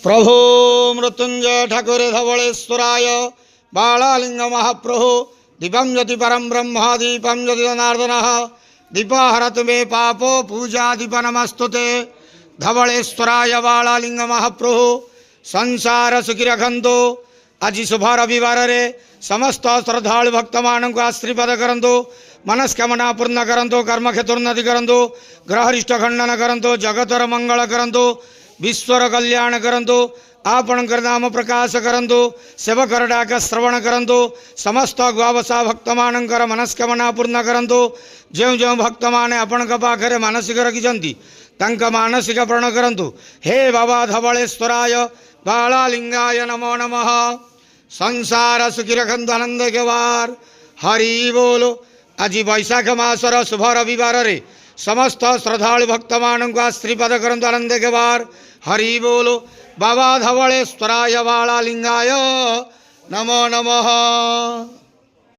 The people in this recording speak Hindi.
प्रभो मृत्युंजय ठाकुर धवलेश्वराय बालालिंग महाप्रभु दीपं ज्योति परम ब्रह्म दीपं ज्योति जनार्दन दीपहरतु मे पापो पूजा दीप नमस्तुते धवलेश्वराय बालालिंग महाप्रभु संसार सुखी रखंतु। आज शुभ रविवार रे समस्त श्रद्धालु भक्त मान को आशीर्वाद करंतु, मनस्कामना पूर्ण करंतु, कर्म क्षेत्रोन्नति करंतु, ग्रहरिष्ट खंडन करंतु, जगतर मंगल करंतु, विश्वर कल्याण करंतु, आपणकर नाम प्रकाश करंतु, सेवकर डाक श्रवण करंतु, समस्त गवावसा भक्त मानकर मनस्कामना पूर्ण करंतु। जो जो भक्त माने आपणक पाखरे मानसिक रखिछंती तांक मानसिक प्रण करंतु। हे बाबा धवलेश्वराय बालालिंगाय नमो नमः। संसार सुखी रखंतु आनंद के वार हरि बोलो। आज वैशाख मासर शुभ रविवार रे समस्त श्रद्धालु भक्त मान को आशीर्वाद करंतु आनंद के वार हरि बोलो। बाबा धवलेश्वराय बालालिंगाय नमो नमः।